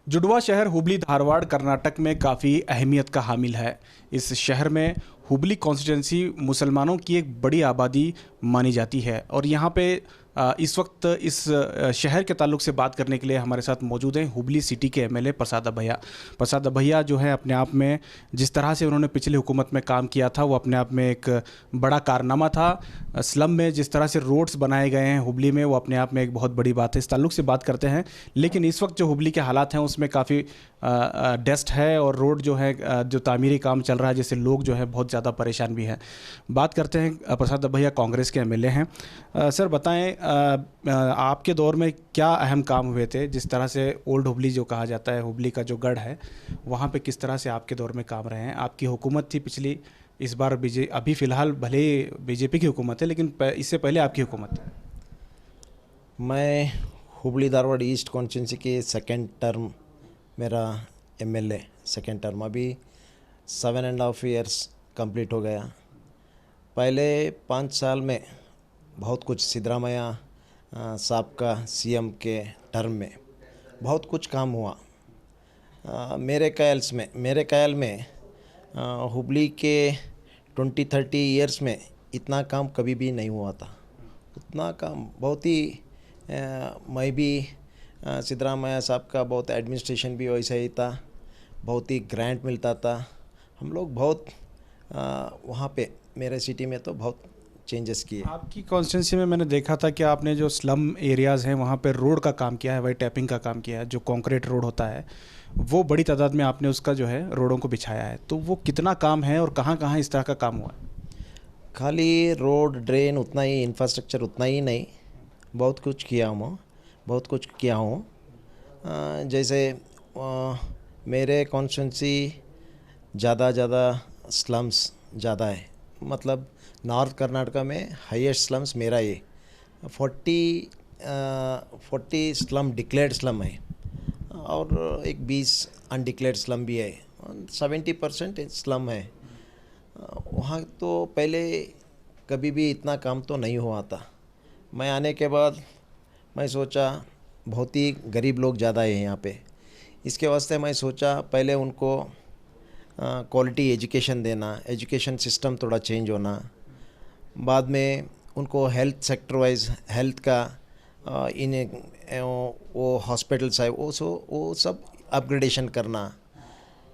जुड़वा शहर हुबली धारवाड़ कर्नाटक में काफ़ी अहमियत का हामिल है। इस शहर में हुबली कॉन्स्टिट्यूंसी मुसलमानों की एक बड़ी आबादी मानी जाती है और यहाँ पे इस वक्त इस शहर के ताल्लुक से बात करने के लिए हमारे साथ मौजूद हैं हुबली सिटी के एमएलए प्रसाद अभैया। प्रसाद अभैया जो है अपने आप में जिस तरह से उन्होंने पिछली हुकूमत में काम किया था वो अपने आप में एक बड़ा कारनामा था। स्लम में जिस तरह से रोड्स बनाए गए हैं हुबली में वो अपने आप में एक बहुत बड़ी बात है। इस ताल्लुक से बात करते हैं। लेकिन इस वक्त जो हुबली के हालात हैं उसमें काफ़ी डस्ट है और रोड जो है जो तामीरी काम चल रहा है जिससे लोग जो है बहुत ज़्यादा परेशान भी हैं। बात करते हैं प्रसाद भैया कांग्रेस के एमएलए हैं। सर बताएं आपके दौर में क्या अहम काम हुए थे जिस तरह से ओल्ड हुबली जो कहा जाता है हुबली का जो गढ़ है वहाँ पे किस तरह से आपके दौर में काम रहे हैं। आपकी हुकूमत थी पिछली, इस बार अभी फ़िलहाल भले बीजेपी की हुकूमत है लेकिन इससे पहले आपकी हुकूमत थी। मैं हुबली धारवाड़ ईस्ट कॉन्स्टिट्यूंसी की सेकेंड टर्म मेरा एमएलए सेकेंड टर्म अभी 7.5 ईयर्स कंप्लीट हो गया। पहले 5 साल में बहुत कुछ सिद्धरामैया साहब का सीएम के टर्म में बहुत कुछ काम हुआ। मेरे ख्याल में हुबली के 20-30 ईयर्स में इतना काम कभी भी नहीं हुआ था। उतना काम बहुत ही मैं भी सिद्धरामैया साहब का बहुत एडमिनिस्ट्रेशन भी वैसा ही था, बहुत ही ग्रांट मिलता था। हम लोग बहुत वहाँ पे मेरे सिटी में तो बहुत चेंजेस किए। आपकी कॉन्स्टिट्यूंसी में मैंने देखा था कि आपने जो स्लम एरियाज़ हैं वहाँ पे रोड का काम किया है, वही टैपिंग का काम किया है, जो कंक्रीट रोड होता है वो बड़ी तादाद में आपने उसका जो है रोडों को बिछाया है। तो वो कितना काम है और कहाँ कहाँ इस तरह का काम हुआ है? खाली रोड ड्रेन उतना ही, इंफ्रास्ट्रक्चर उतना ही नहीं, बहुत कुछ किया हूँ। जैसे मेरे कॉन्स्टिट्यूंसी ज़्यादा स्लम्स ज़्यादा है, मतलब नॉर्थ कर्नाटका में हाईएस्ट स्लम्स मेरा ये 40 स्लम डिक्लेयर्ड स्लम है और एक 20 अनडिक्लेयर्ड स्लम भी है, 70% स्लम है। वहाँ तो पहले कभी भी इतना काम तो नहीं हुआ था। मैं आने के बाद मैं सोचा बहुत ही गरीब लोग ज़्यादा है यहाँ पे, इसके वास्ते मैं सोचा पहले उनको क्वालिटी एजुकेशन देना, एजुकेशन सिस्टम थोड़ा चेंज होना, बाद में उनको हेल्थ सेक्टर वाइज हेल्थ का वो हॉस्पिटल्स है वो सब अपग्रेडेशन करना,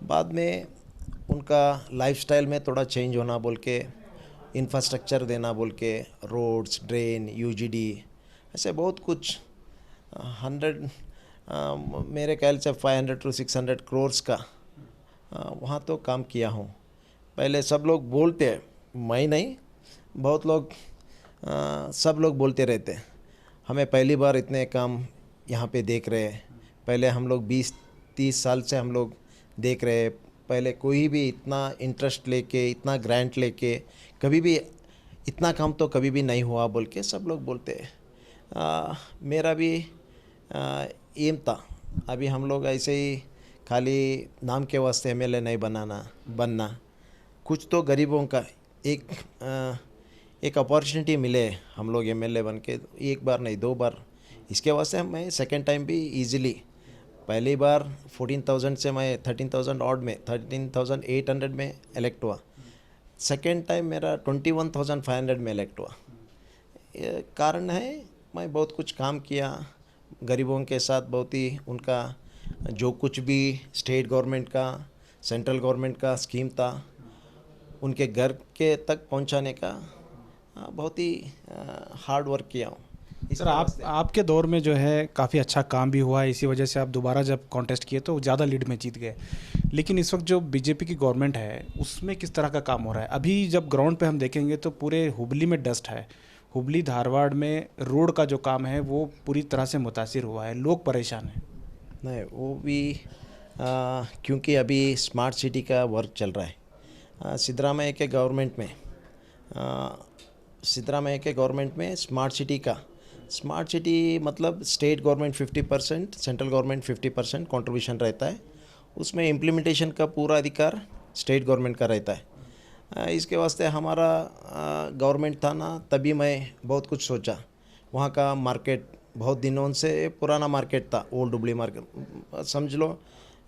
बाद में उनका लाइफस्टाइल में थोड़ा चेंज होना बोल के इंफ्रास्ट्रक्चर देना बोल के, रोड्स ड्रेन यूजीडी ऐसे बहुत कुछ 100 मेरे ख्याल से 500 to 600 करोड़ का वहाँ तो काम किया हूँ। पहले सब लोग बोलते, मैं नहीं, बहुत लोग सब लोग बोलते रहते हमें पहली बार इतने काम यहाँ पे देख रहे हैं। पहले हम लोग 20-30 साल से हम लोग देख रहे हैं, पहले कोई भी इतना इंटरेस्ट लेके इतना ग्रांट लेके कभी भी इतना काम तो कभी भी नहीं हुआ बोल के सब लोग बोलते हैं। मेरा भी एम था अभी हम लोग ऐसे ही खाली नाम के वास्ते एमएलए नहीं बनना, कुछ तो गरीबों का एक अपॉर्चुनिटी मिले हम लोग एमएलए बन के, एक बार नहीं 2 बार। इसके वास्ते मैं सेकेंड टाइम भी इजीली, पहली बार 14,000 से मैं 13,000 ऑड में 13,800 में इलेक्ट हुआ, सेकेंड टाइम मेरा 21,500 में इलेक्ट हुआ। कारण है मैं बहुत कुछ काम किया गरीबों के साथ, बहुत ही उनका जो कुछ भी स्टेट गवर्नमेंट का सेंट्रल गवर्नमेंट का स्कीम था उनके घर के तक पहुंचाने का बहुत ही हार्ड वर्क किया हूँ। सर आपके दौर में जो है काफ़ी अच्छा काम भी हुआ है, इसी वजह से आप दोबारा जब कॉन्टेस्ट किए तो ज़्यादा लीड में जीत गए। लेकिन इस वक्त जो बीजेपी की गवर्नमेंट है उसमें किस तरह का काम हो रहा है? अभी जब ग्राउंड पे हम देखेंगे तो पूरे हुबली में डस्ट है, हुबली धारवाड़ में रोड का जो काम है वो पूरी तरह से मुतासिर हुआ है, लोग परेशान हैं। नहीं वो भी क्योंकि अभी स्मार्ट सिटी का वर्क चल रहा है। सिद्धरामैया के गवर्नमेंट में स्मार्ट सिटी मतलब state government 50%, central government 50% contribution रहता है, उसमें इम्प्लीमेंटेशन का पूरा अधिकार स्टेट गवर्नमेंट का रहता है। इसके वास्ते हमारा गवर्नमेंट था ना, तभी मैं बहुत कुछ सोचा। वहाँ का मार्केट बहुत दिनों से पुराना मार्केट था, ओल्ड डुबली मार्केट समझ लो।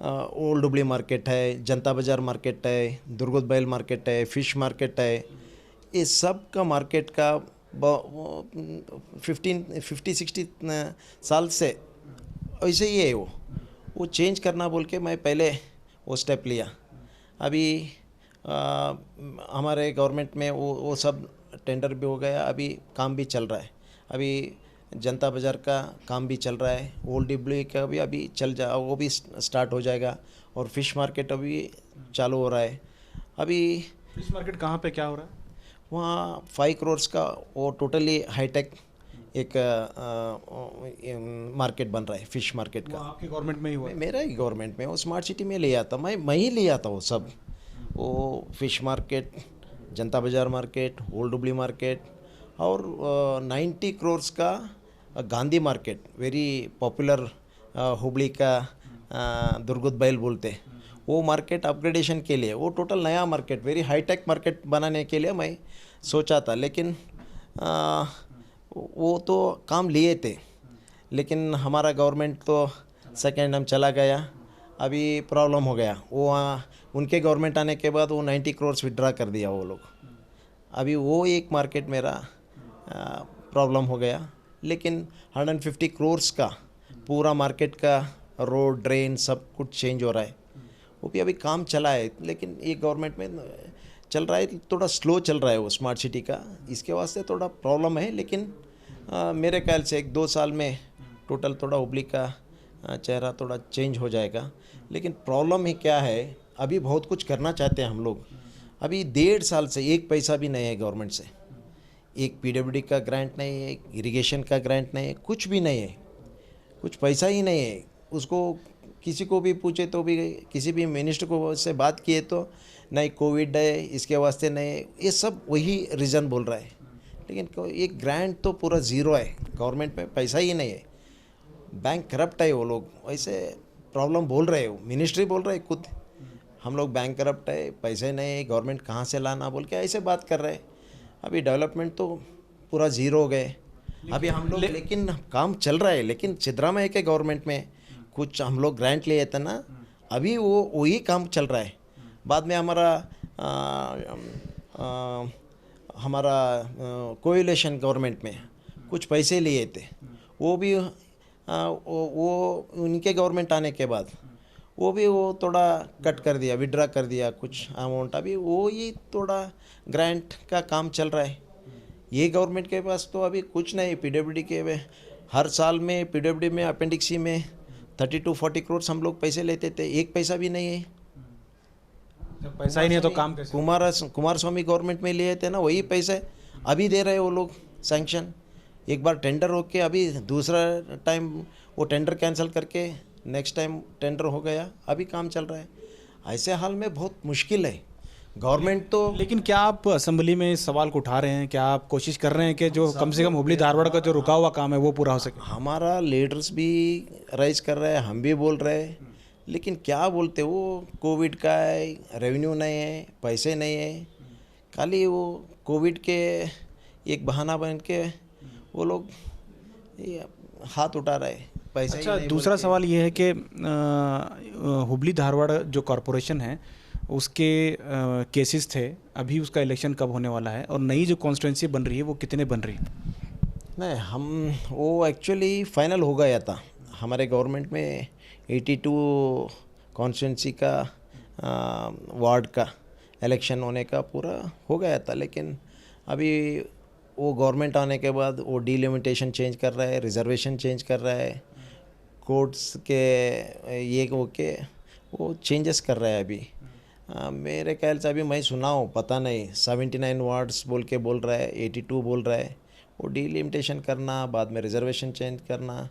ओल्ड डुबली मार्केट है, जनता बाज़ार मार्केट है, दुर्गुत बैल मार्केट है, फ़िश मार्केट है। ये सब का मार्केट का 50-60 साल से ऐसे ही है। वो चेंज करना बोल के मैं पहले वो स्टेप लिया। अभी हमारे गवर्नमेंट में वो सब टेंडर भी हो गया, अभी काम भी चल रहा है। अभी जनता बाज़ार का काम भी चल रहा है, ओल्ड डिबली का भी अभी वो भी स्टार्ट हो जाएगा, और फ़िश मार्केट अभी चालू हो रहा है। अभी फिश मार्केट कहाँ पे क्या हो रहा है? वहाँ 5 करोड़ का वो टोटली हाईटेक एक मार्केट बन रहा है, फ़िश मार्केट वो का। आपके गवर्नमेंट में ही हुआ है? मेरा ही गवर्नमेंट में, वो स्मार्ट सिटी में लिया था, मैं ही लिया था वो सब। वो फ़िश मार्केट, जनता बाज़ार मार्केट, ओल्ड डुबली मार्केट, और 90 करोड़ का Gandhi market, very popular, Hubli का दुर्गुत बैल बोलते। वो मार्केट अपग्रेडेशन के लिए, वो टोटल नया मार्केट, वेरी हाईटेक मार्केट बनाने के लिए मैं सोचा था। लेकिन वो तो काम लिए थे, लेकिन हमारा गवर्नमेंट तो सेकेंड हम चला गया। अभी प्रॉब्लम हो गया, वो उनके गवर्नमेंट आने के बाद वो 90 करोड़ विड्रा कर दिया वो लोग। अभी वो एक मार्केट मेरा प्रॉब्लम हो गया। लेकिन 150 करोड़ का पूरा मार्केट का रोड ड्रेन सब कुछ चेंज हो रहा है। वो भी अभी काम चला है, लेकिन ये गवर्नमेंट में चल रहा है, थोड़ा स्लो चल रहा है वो स्मार्ट सिटी का, इसके वास्ते थोड़ा प्रॉब्लम है। लेकिन मेरे ख्याल से 1-2 साल में टोटल थोड़ा हुबली का चेहरा थोड़ा चेंज हो जाएगा। लेकिन प्रॉब्लम ही क्या है, अभी बहुत कुछ करना चाहते हैं हम लोग। अभी 1.5 साल से एक पैसा भी नहीं है गवर्नमेंट से, एक पीडब्ल्यूडी का ग्रांट नहीं है, इरिगेशन का ग्रांट नहीं है, कुछ भी नहीं है, कुछ पैसा ही नहीं है। उसको किसी को भी पूछे तो भी, किसी भी मिनिस्टर को से बात किए तो नहीं कोविड है इसके वास्ते नहीं, ये सब वही रीज़न बोल रहा है। लेकिन एक ग्रांट तो पूरा ज़ीरो है, गवर्नमेंट में पैसा ही नहीं है, बैंक करप्ट है। वो लोग ऐसे प्रॉब्लम बोल रहे हो, मिनिस्ट्री बोल रहे खुद, हम लोग बैंक करप्ट है, पैसे नहीं है, गवर्नमेंट कहाँ से लाना बोल के ऐसे बात कर रहे हैं। अभी डेवलपमेंट तो पूरा ज़ीरो हो गए अभी हम लोग। लेकिन काम चल रहा है। लेकिन सिद्धरामैया के गवर्नमेंट में कुछ हम लोग ग्रांट लिए थे ना, अभी वो वही काम चल रहा है। बाद में हमारा कोएलिशन गवर्नमेंट में कुछ पैसे लिए थे, वो भी वो उनके गवर्नमेंट आने के बाद वो भी वो थोड़ा कट कर दिया, विड्रा कर दिया कुछ अमाउंट। अभी वो ही थोड़ा ग्रांट का काम चल रहा है। ये गवर्नमेंट के पास तो अभी कुछ नहीं। पीडब्ल्यूडी के हर साल में पीडब्ल्यूडी में अपेंडिक्स सी में 30-40 करोड़ हम लोग पैसे लेते थे, एक पैसा भी नहीं है। जब पैसा ही नहीं है तो काम कैसे? कुमार स्वामी गवर्नमेंट में लिए थे ना, वही पैसे अभी दे रहे वो लोग सैंक्शन। एक बार टेंडर होके अभी दूसरा टाइम वो टेंडर कैंसिल करके नेक्स्ट टाइम टेंडर हो गया, अभी काम चल रहा है। ऐसे हाल में बहुत मुश्किल है गवर्नमेंट तो। लेकिन क्या आप असेंबली में इस सवाल को उठा रहे हैं? क्या आप कोशिश कर रहे हैं कि जो कम से कम हुबली धारवाड़ का जो रुका हुआ काम है वो पूरा हो सके? हमारा लीडर्स भी राइज कर रहे हैं, हम भी बोल रहे हैं, लेकिन क्या बोलते वो कोविड का है, रेवेन्यू नहीं है, पैसे नहीं है, खाली वो कोविड के एक बहाना बन के वो लोग हाथ उठा रहे हैं, पैसा ही अच्छा, नहीं दूसरा बोल के। सवाल ये है कि हुबली धारवाड़ जो कॉरपोरेशन है उसके केसेस थे, अभी उसका इलेक्शन कब होने वाला है, और नई जो कॉन्स्टिट्यूंसी बन रही है वो कितने बन रही है? नहीं, हम वो एक्चुअली फाइनल हो गया था हमारे गवर्नमेंट में। 82 कॉन्स्टिट्यूंसी का वार्ड का इलेक्शन होने का पूरा हो गया था। लेकिन अभी वो गवर्नमेंट आने के बाद वो डिलिमिटेशन चेंज कर रहा है, रिजर्वेशन चेंज कर रहा है, कोर्ट्स के ये ओके वो चेंजेस कर रहा है अभी। मेरे ख्याल से अभी मैं सुना हूँ, पता नहीं, 79 वार्ड्स बोल के बोल रहा है, 82 बोल रहा है। वो डिलिमिटेशन करना, बाद में रिजर्वेशन चेंज करना,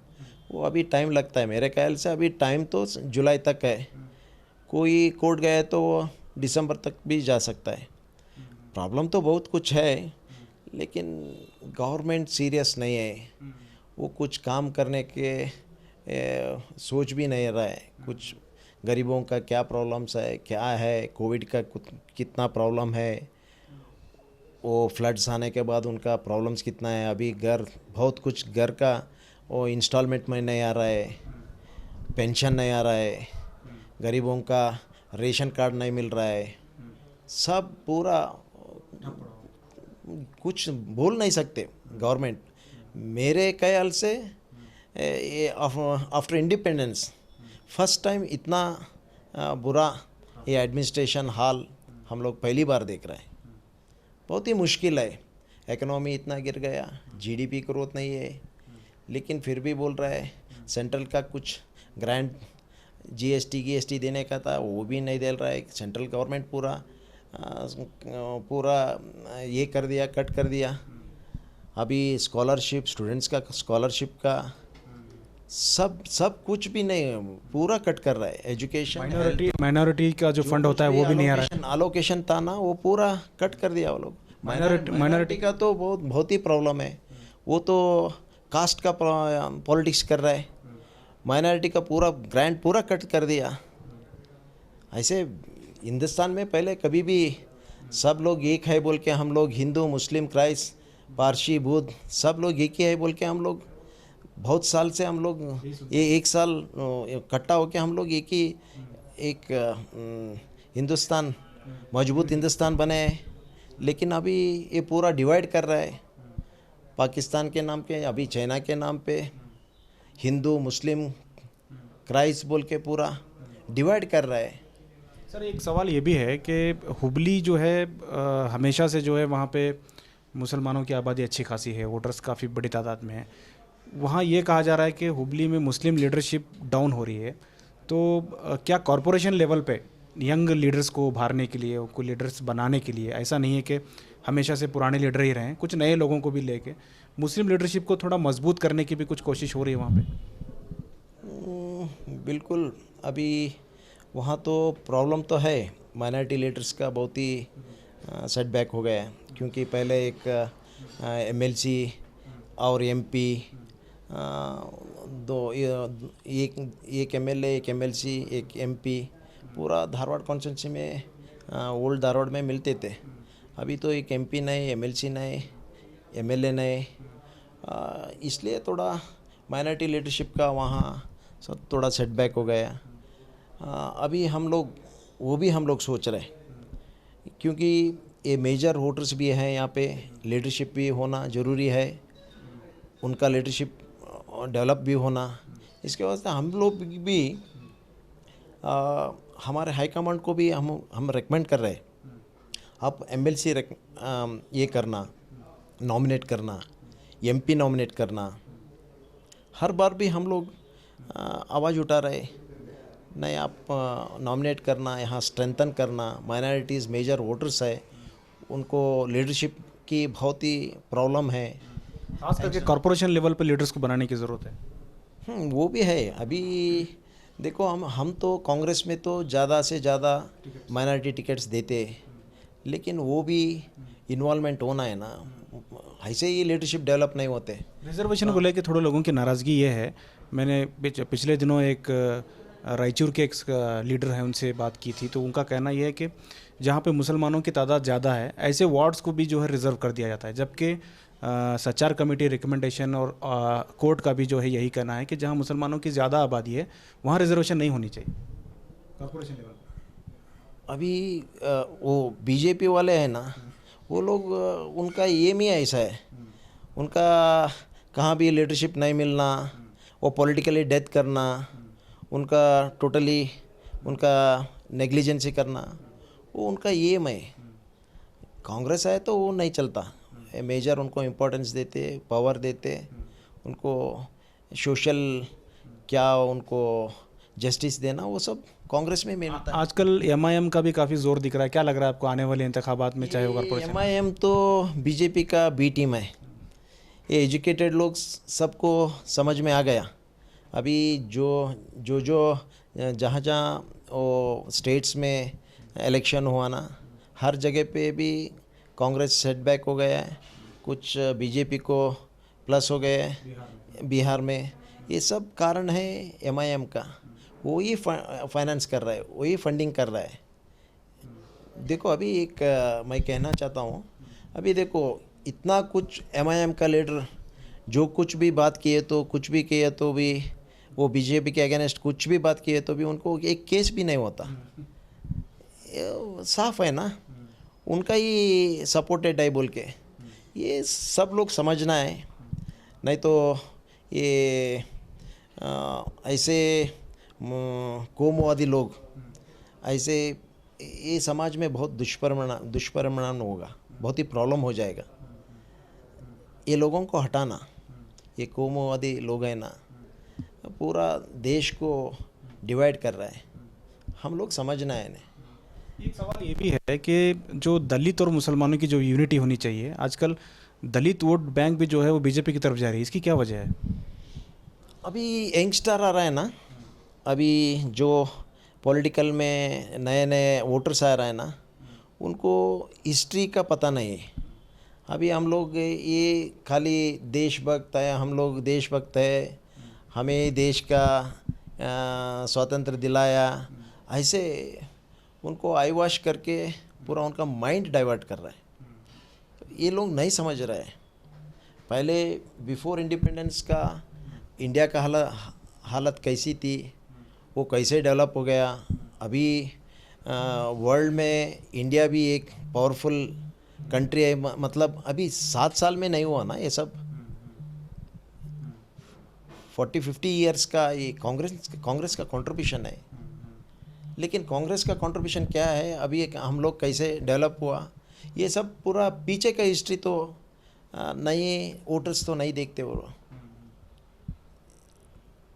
वो अभी टाइम लगता है। मेरे ख्याल से अभी टाइम तो जुलाई तक है। कोई कोर्ट गया तो वो दिसंबर तक भी जा सकता है। प्रॉब्लम तो बहुत कुछ है, लेकिन गवर्नमेंट सीरियस नहीं है। वो कुछ काम करने के सोच भी नहीं रहा है। कुछ गरीबों का क्या प्रॉब्लम्स है, क्या है, कोविड का कितना प्रॉब्लम है, वो फ्लड्स आने के बाद उनका प्रॉब्लम्स कितना है। अभी घर बहुत कुछ घर का वो इंस्टॉलमेंट में नहीं आ रहा है, पेंशन नहीं आ रहा है, गरीबों का रेशन कार्ड नहीं मिल रहा है, सब पूरा कुछ बोल नहीं सकते गवर्नमेंट। मेरे ख्याल से ये आफ्टर इंडिपेंडेंस फर्स्ट टाइम इतना बुरा ये एडमिनिस्ट्रेशन हाल हम लोग पहली बार देख रहे हैं। बहुत ही मुश्किल है, इकोनॉमी इतना गिर गया, जीडीपी ग्रोथ नहीं है, लेकिन फिर भी बोल रहा है सेंट्रल का कुछ ग्रांट जीएसटी देने का था वो भी नहीं दे रहा है। सेंट्रल गवर्नमेंट पूरा ये कर दिया, कट कर दिया। अभी स्कॉलरशिप, स्टूडेंट्स का स्कॉलरशिप का सब कुछ भी नहीं, पूरा कट कर रहा है। एजुकेशन माइनॉरिटी का जो फंड होता है वो भी नहीं आ रहा है। अलोकेशन था ना, वो पूरा कट कर दिया वो लोग। माइनॉरिटी का तो बहुत ही प्रॉब्लम है। वो तो कास्ट का पॉलिटिक्स कर रहा है, माइनॉरिटी का पूरा ग्रांट पूरा कट कर दिया। ऐसे हिंदुस्तान में पहले कभी भी सब लोग एक है बोल के, हम लोग हिंदू, मुस्लिम, क्राइस्ट, पारसी, बुद्ध सब लोग एक ही है बोल के, हम लोग बहुत साल से हम लोग ये एक साल इकट्ठा होके हम लोग एक हिंदुस्तान, मजबूत हिंदुस्तान बने हैं। लेकिन अभी ये पूरा डिवाइड कर रहा है, पाकिस्तान के नाम पे, अभी चाइना के नाम पे, हिंदू, मुस्लिम, क्राइस्ट बोल के पूरा डिवाइड कर रहा है। सर एक सवाल ये भी है कि हुबली जो है हमेशा से जो है वहाँ पे मुसलमानों की आबादी अच्छी खासी है, वोटर्स काफ़ी बड़ी तादाद में है। वहाँ ये कहा जा रहा है कि हुबली में मुस्लिम लीडरशिप डाउन हो रही है, तो क्या कॉरपोरेशन लेवल पे यंग लीडर्स को उभारने के लिए, उनको लीडर्स बनाने के लिए, ऐसा नहीं है कि हमेशा से पुराने लीडर ही रहें, कुछ नए लोगों को भी लेके मुस्लिम लीडरशिप को थोड़ा मजबूत करने की भी कुछ कोशिश हो रही है वहाँ पे? बिल्कुल, अभी वहाँ तो प्रॉब्लम तो है, माइनॉरिटी लीडर्स का बहुत ही सेटबैक हो गया है। क्योंकि पहले एक एमएलसी और एमपी, एक एमएलए, एक एमएलसी, एक एमपी पूरा धारवाड़ कॉन्स्टिट्यूंसी में, ओल्ड धारवाड़ में मिलते थे। अभी तो एक एमपी नए, एमएलसी नए, एमएलए नए, इसलिए थोड़ा माइनॉरिटी लीडरशिप का वहाँ सब थोड़ा सेटबैक हो गया। अभी हम लोग सोच रहे हैं, क्योंकि ये मेजर वोटर्स भी हैं यहाँ पे, लीडरशिप भी होना ज़रूरी है, उनका लीडरशिप डेवलप भी होना। इसके वास्ते हम लोग भी हमारे हाई कमांड को भी हम रेकमेंड कर रहे हैं, आप एमएलसी ये करना, नॉमिनेट करना, एमपी नॉमिनेट करना। हर बार भी हम लोग आवाज़ उठा रहे, नहीं आप नॉमिनेट करना, यहाँ स्ट्रेंथन करना, माइनॉरिटीज़ मेजर वोटर्स है, उनको लीडरशिप की बहुत ही प्रॉब्लम है। खास करके कॉरपोरेशन लेवल पर लीडर्स को बनाने की ज़रूरत है। वो भी है। अभी देखो हम तो कांग्रेस में तो ज़्यादा से ज़्यादा माइनॉरिटी टिकट्स देते, लेकिन वो भी इन्वॉल्वमेंट होना है ना, ऐसे ही लीडरशिप डेवलप नहीं होते। रिजर्वेशन को लेकर थोड़े लोगों की नाराज़गी ये है, मैंने पिछले दिनों एक रायचूर के एक लीडर हैं उनसे बात की थी, तो उनका कहना यह है कि जहाँ पे मुसलमानों की तादाद ज़्यादा है, ऐसे वार्ड्स को भी जो है रिज़र्व कर दिया जाता है, जबकि सचार कमेटी रिकमेंडेशन और कोर्ट का भी जो है यही कहना है कि जहाँ मुसलमानों की ज़्यादा आबादी है वहाँ रिजर्वेशन नहीं होनी चाहिए कॉर्पोरेशन लेवल। अभी वो बीजेपी वाले हैं ना, वो लोग उनका एम ही ऐसा है, उनका कहाँ भी लीडरशिप नहीं मिलना, वो पॉलिटिकली डेथ करना, उनका टोटली उनका नेग्लिजेंसी करना, वो उनका एम है। कांग्रेस है तो वो नहीं चलता, मेजर उनको इम्पोर्टेंस देते, पावर देते, उनको सोशल क्या उनको जस्टिस देना, वो सब कांग्रेस में मिलता है। आजकल एमआईएम का भी काफ़ी जोर दिख रहा है, क्या लग रहा है आपको आने वाले इंतखाबात में, चाहे वो कॉर्पोरेशन? एमआईएम तो बीजेपी का बी टीम है, ये एजुकेटेड लोग सबको समझ में आ गया। अभी जो जहाँ वो स्टेट्स में इलेक्शन हुआ ना, हर जगह पे भी कांग्रेस सेटबैक हो गया है, कुछ बीजेपी को प्लस हो गया है बिहार में। ये सब कारण है एमआईएम का, वो ही फाइनेंस कर रहा है, वही फंडिंग कर रहा है। देखो अभी एक मैं कहना चाहता हूँ, अभी देखो इतना कुछ एमआईएम का लीडर जो कुछ भी बात किए तो कुछ भी किए तो भी वो बीजेपी के अगेंस्ट कुछ भी बात किए तो भी उनको एक केस भी नहीं होता। ये साफ है ना, उनका ही सपोर्टेड है बोल के। ये सब लोग समझना है, नहीं तो ये ऐसे कोमुवादी लोग ऐसे ये समाज में बहुत दुष्परिणाम होगा, बहुत ही प्रॉब्लम हो जाएगा। ये लोगों को हटाना, ये कोमुवादी लोग हैं ना, पूरा देश को डिवाइड कर रहा है, हम लोग समझना है इन्हें। एक सवाल ये भी है कि जो दलित और मुसलमानों की जो यूनिटी होनी चाहिए, आजकल दलित वोट बैंक भी जो है वो बीजेपी की तरफ जा रही है, इसकी क्या वजह है? अभी यंगस्टर आ रहा है ना, अभी जो पॉलिटिकल में नए नए वोटर्स आ रहा है ना, उनको हिस्ट्री का पता नहीं है। अभी हम लोग ये खाली देशभक्त है, हम लोग देशभक्त है, हमें देश का स्वातंत्र दिलाया, ऐसे उनको आई वॉश करके पूरा उनका माइंड डाइवर्ट कर रहा है। ये लोग नहीं समझ रहे हैं। पहले बिफोर इंडिपेंडेंस का इंडिया का हालत कैसी थी, वो कैसे डेवलप हो गया। अभी वर्ल्ड में इंडिया भी एक पावरफुल कंट्री है, मतलब अभी 7 साल में नहीं हुआ ना ये सब। 40-50 ईयर्स का ये कांग्रेस का कंट्रीब्यूशन है। लेकिन कांग्रेस का कंट्रीब्यूशन क्या है, अभी एक हम लोग कैसे डेवलप हुआ, ये सब पूरा पीछे का हिस्ट्री तो नए वोटर्स तो नहीं देखते, वो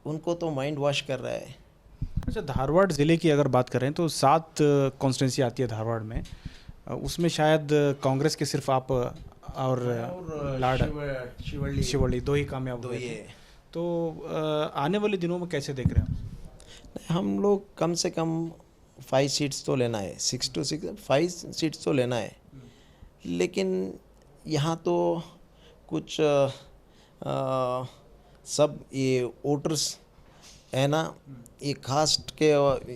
उनको तो माइंड वॉश कर रहा है। अच्छा, धारवाड़ ज़िले की अगर बात करें तो 7 कॉन्स्टिट्यूंसी आती है धारवाड़ में, उसमें शायद कांग्रेस के सिर्फ आप और लाड शिवल्ली दो ही कामयाब हुए थे। तो आने वाले दिनों में कैसे देख रहे हैं आप? हम लोग कम से कम 5 सीट्स तो लेना है, 6 to 6 5 सीट्स तो लेना है। लेकिन यहाँ तो कुछ सब ये वोटर्स है ना, ये कास्ट के,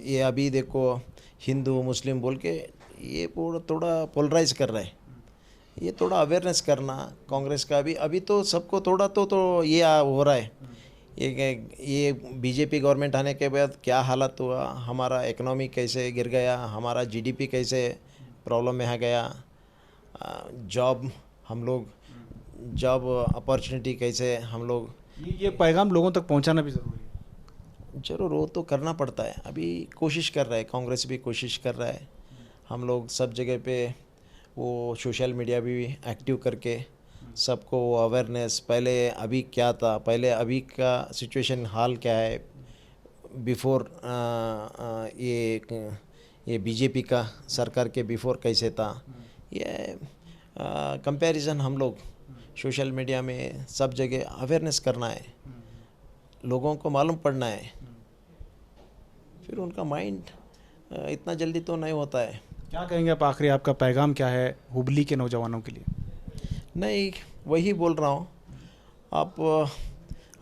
ये अभी देखो हिंदू मुस्लिम बोल के ये थोड़ा पोलराइज कर रहा है। ये थोड़ा अवेयरनेस करना कांग्रेस का अभी तो सबको थोड़ा तो ये हो रहा है। ये बीजेपी गवर्नमेंट आने के बाद क्या हालत हुआ, हमारा इकोनॉमी कैसे गिर गया, हमारा जीडीपी कैसे प्रॉब्लम में आ गया, हम लोग जॉब अपॉर्चुनिटी कैसे हम लोग, ये पैगाम लोगों तक पहुंचाना भी ज़रूरी है। जरूर वो तो करना पड़ता है। अभी कोशिश कर रहा है, कांग्रेस भी कोशिश कर रहा है। हम लोग सब जगह पे वो सोशल मीडिया भी एक्टिव करके सबको वो अवेयरनेस, पहले अभी क्या था, पहले अभी का सिचुएशन हाल क्या है, बिफोर ये बीजेपी का सरकार के बिफोर कैसे था, ये कंपैरिजन हम लोग सोशल मीडिया में सब जगह अवेयरनेस करना है, लोगों को मालूम पड़ना है। फिर उनका माइंड इतना जल्दी तो नहीं होता है। क्या कहेंगे आप, आखिरी आपका पैगाम क्या है हुबली के नौजवानों के लिए? नहीं, वही बोल रहा हूँ, आप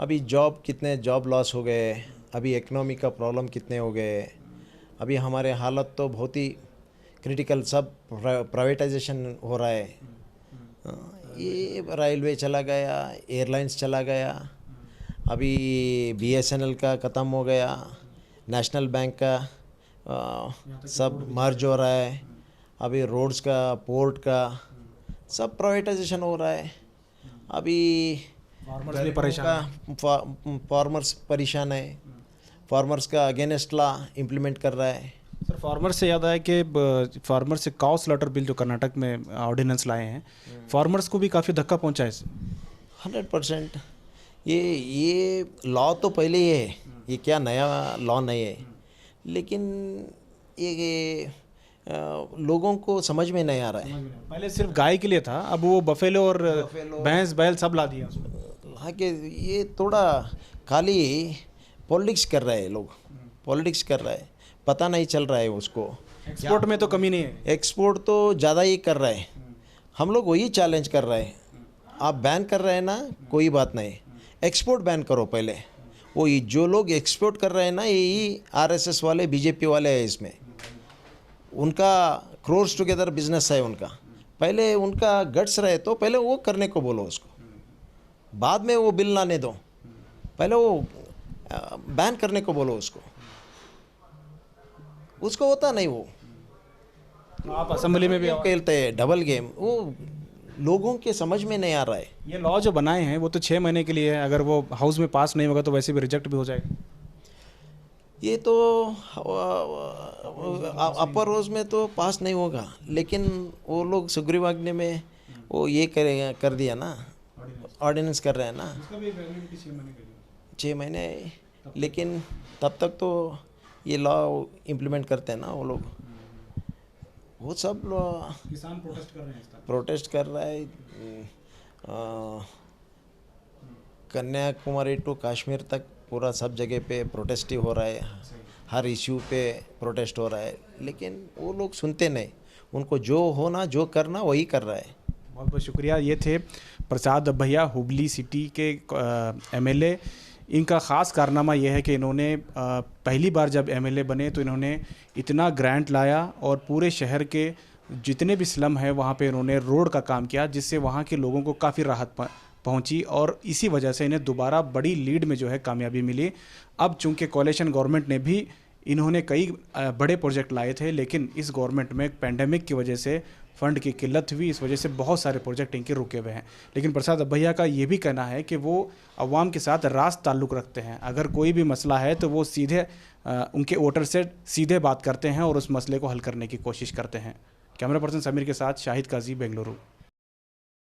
अभी कितने जॉब लॉस हो गए, अभी इकनॉमी का प्रॉब्लम कितने हो गए, अभी हमारे हालत तो बहुत ही क्रिटिकल, सब प्राइवेटाइजेशन हो रहा है। ये रेलवे चला गया, एयरलाइंस चला गया, अभी BSNL का ख़त्म हो गया, नेशनल बैंक का सब मर्ज हो रहा है, अभी रोड्स का, पोर्ट का सब प्राइवेटाइजेशन हो रहा है। अभी फार्मर्स भी परेशान, फार्मर्स परेशान है, फार्मर्स का अगेंस्ट लॉ इम्प्लीमेंट कर रहा है। सर, फार्मर से याद आया कि फार्मर से काउ स्लॉटर बिल जो कर्नाटक में ऑर्डिनेंस लाए हैं, फार्मर्स को भी काफ़ी धक्का पहुंचा है इससे। 100% ये लॉ तो पहले ही है, ये क्या नया लॉ नहीं है, लेकिन ये लोगों को समझ में नहीं आ रहा है। पहले सिर्फ गाय के लिए था, अब वो बफेलो और भैंस बैल सब ला दिया हाँ, कि ये थोड़ा खाली पॉलिटिक्स कर रहे हैं लोग, पॉलिटिक्स कर रहा है, पता नहीं चल रहा है उसको। एक्सपोर्ट में तो कमी नहीं है, एक्सपोर्ट तो ज़्यादा ही कर रहा है। हम लोग वही चैलेंज कर रहे हैं, आप बैन कर रहे हैं ना, कोई बात नहीं, एक्सपोर्ट बैन करो पहले। वो जो लोग एक्सपोर्ट कर रहे हैं ना, यही RSS वाले, BJP वाले हैं इसमें, उनका क्रोर्स टुगेदर बिजनेस है उनका। पहले उनका गट्स रहे तो पहले वो करने को बोलो उसको। बाद में वो बिल लाने दो, पहले वो बैन करने को बोलो उसको। उसको होता नहीं वो, तो आप असेंबली में भी खेलते हैं डबल गेम, वो लोगों के समझ में नहीं आ रहा है। ये लॉ जो बनाए हैं वो तो 6 महीने के लिए है, अगर वो हाउस में पास नहीं होगा तो वैसे भी रिजेक्ट भी हो जाएगा। ये तो अपर हाउस में तो पास नहीं होगा, लेकिन वो लोग सुग्रीवाज्ञा में वो ये कर दिया ना, ऑर्डिनेंस कर रहे हैं ना 6 महीने, लेकिन तब तक तो ये लॉ इम्प्लीमेंट करते हैं ना वो लोग। वो सब किसान प्रोटेस्ट कर रहे हैं, प्रोटेस्ट कर रहा है, कन्याकुमारी टू कश्मीर तक पूरा सब जगह पे प्रोटेस्ट ही हो रहा है, हर इश्यू पे प्रोटेस्ट हो रहा है, लेकिन वो लोग सुनते नहीं। उनको जो होना जो करना वही कर रहा है। बहुत बहुत शुक्रिया। ये थे प्रसाद भैया, हुबली सिटी के एमएलए। इनका ख़ास कारनामा यह है कि इन्होंने पहली बार जब एमएलए बने तो इन्होंने इतना ग्रांट लाया और पूरे शहर के जितने भी स्लम है वहाँ पे इन्होंने रोड का काम किया, जिससे वहाँ के लोगों को काफ़ी राहत पहुँची और इसी वजह से इन्हें दोबारा बड़ी लीड में जो है कामयाबी मिली। अब चूँकि कोalition गवर्नमेंट ने भी इन्होंने कई बड़े प्रोजेक्ट लाए थे, लेकिन इस गवर्नमेंट में पैंडेमिक की वजह से फ़ंड की किल्लत हुई, इस वजह से बहुत सारे प्रोजेक्ट इनके रुके हुए हैं। लेकिन प्रसाद भैया का ये भी कहना है कि वो अवाम के साथ रास्त ताल्लुक़ रखते हैं, अगर कोई भी मसला है तो वो सीधे उनके वोटर से सीधे बात करते हैं और उस मसले को हल करने की कोशिश करते हैं। कैमरा पर्सन समीर के साथ शाहिद काजी, बेंगलुरु।